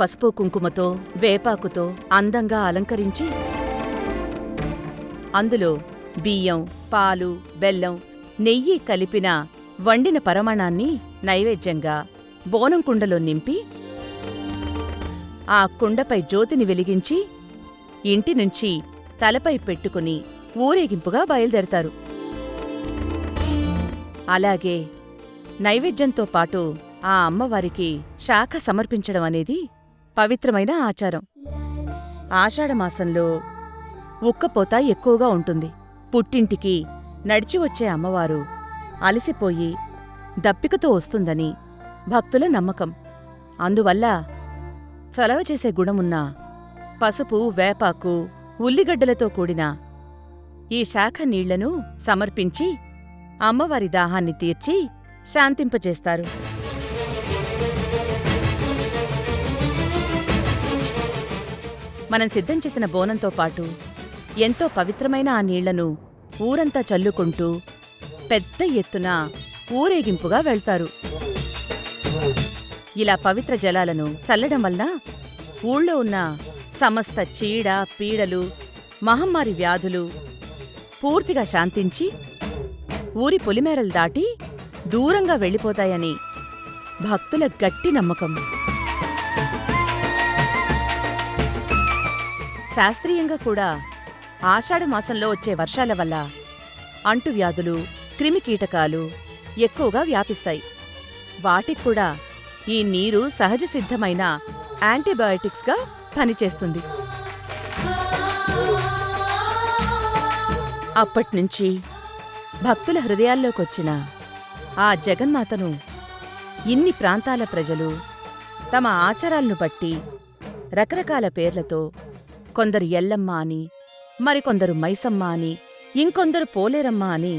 పసుపు కుంకుమతో వేపాకుతో అందంగా అలంకరించి అందులో బియ్యం, పాలు, బెల్లం, నెయ్యి కలిపిన వండిన పరమాణాన్ని నైవేద్యంగా బోనం కుండలో నింపి ఆ కుండపై జ్యోతిని వెలిగించి ఇంటినుంచి తలపై పెట్టుకుని ఊరేగింపుగా బయలుదేరతారు. అలాగే నైవేద్యంతో పాటు ఆ అమ్మవారికి శాఖ సమర్పించడం అనేది పవిత్రమైన ఆచారం. ఆషాఢమాసంలో ఉక్కపోత ఎక్కువగా ఉంటుంది. పుట్టింటికి నడిచి వచ్చే అమ్మవారు అలసిపోయి దప్పికతో వస్తుందని భక్తుల నమ్మకం. అందువల్ల చలవ చేసే గుణమున్న పసుపు, వేపాకు, ఉల్లిగడ్డలతో కూడిన ఈ శాఖ నీళ్లను సమర్పించి అమ్మవారి దాహాన్ని తీర్చి శాంతింపజేస్తారు. మనం సిద్ధం చేసిన బోనంతో పాటు ఎంతో పవిత్రమైన ఆ నీళ్లను ఊరంతా చల్లుకుంటూ పెద్ద ఎత్తున ఊరేగింపుగా వెళ్తారు. ఇలా పవిత్ర జలాలను చల్లడం వలన ఊళ్ళో ఉన్న సమస్త చీడ, పీడలు, మహమ్మారి వ్యాధులు పూర్తిగా శాంతించి ఊరి పొలిమేరలు దాటి దూరంగా వెళ్ళిపోతాయని భక్తుల గట్టి నమ్మకం. శాస్త్రీయంగా కూడా ఆషాఢమాసంలో వచ్చే వర్షాల వల్ల అంటువ్యాధులు, క్రిమికీటకాలు ఎక్కువగా వ్యాపిస్తాయి. వాటిక్కూడా ఈ నీరు సహజ సిద్ధమైన యాంటీబయాటిక్స్గా పనిచేస్తుంది. అప్పట్నుంచి భక్తుల హృదయాల్లోకొచ్చిన ఆ జగన్మాతను ఇన్ని ప్రాంతాల ప్రజలు తమ ఆచారాలను బట్టి రకరకాల పేర్లతో, కొందరు ఎల్లమ్మ అని, మరికొందరు మైసమ్మ అని, ఇంకొందరు పోలేరమ్మ అని,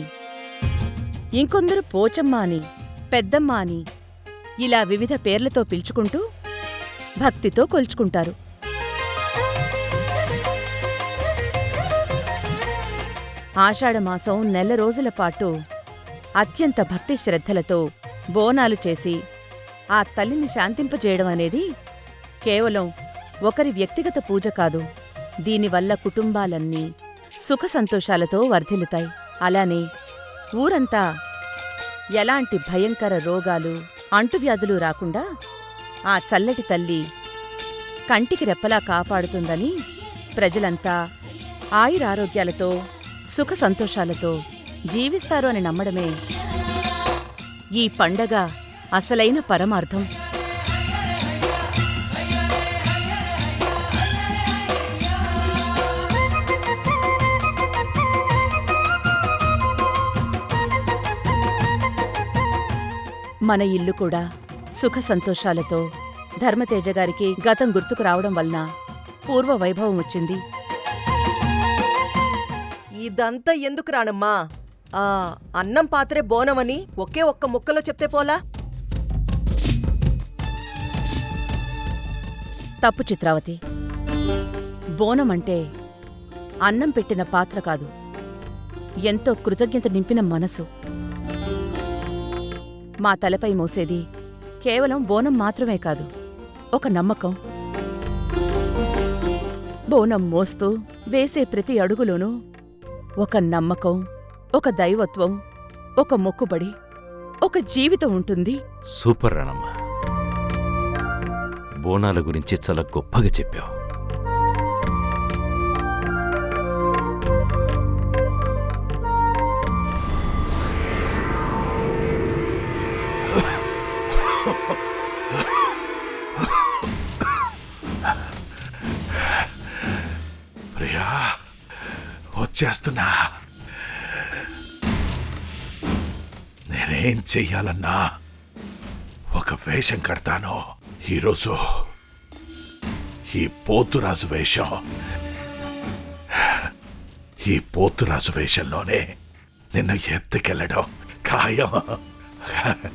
ఇంకొందరు పోచమ్మ అని, పెద్దమ్మ అని ఇలా వివిధ పేర్లతో పిలుచుకుంటూ భక్తితో కొల్చుకుంటారు. ఆషాఢమాసం నెల రోజుల పాటు అత్యంత భక్తి శ్రద్ధలతో బోనాలు చేసి ఆ తల్లిని శాంతింపజేయడం అనేది కేవలం ఒకరి వ్యక్తిగత పూజ కాదు. దీనివల్ల కుటుంబాలన్నీ సుఖ సంతోషాలతో వర్ధిల్లుతాయి. అలానే ఊరంతా ఎలాంటి భయంకర రోగాలు, అంటువ్యాధులు రాకుండా ఆ చల్లటి తల్లి కంటికి రెప్పలా కాపాడుతుందని ప్రజలంతా ఆయురారోగ్యాలతో సుఖ సంతోషాలతో జీవిస్తారు అని నమ్మడమే ఈ పండగ అసలైన పరమార్థం. మన ఇల్లు కూడా సుఖ సంతోషాలతో ధర్మతేజ గారికి గతం గుర్తుకు రావడం వలన పూర్వ వైభవం వచ్చింది. ఇదంతా ఎందుకు రానమ్మా? అన్నం పాత్రే బోనమని ఒకే ఒక్క ముక్కలో చెప్తే పోలా? తప్పు చిత్రావతి. బోనం అంటే అన్నం పెట్టిన పాత్ర కాదు, ఎంతో కృతజ్ఞత నింపిన మనసు. మా తలపై మోసేది కేవలం బోనం మాత్రమే కాదు, ఒక నమ్మకం. బోనం మోస్తూ వేసే ప్రతి అడుగులోనూ ఒక నమ్మకం, ఒక దైవత్వం, ఒక మొక్కుబడి, ఒక జీవితం ఉంటుంది. సూపర్ రాణమ్మ, బోనాల గురించి చాలా గొప్పగా చెప్పావు. ప్రియా, వచ్చేస్తున్నా. నేనేం చెయ్యాలన్నా ఒక వేషం కడతాను. ఈరోజు ఈ పోతురాజు వేషం. ఈ పోతురాజు వేషంలోనే నిన్ను ఎత్తుకెళ్ళడం ఖాయం.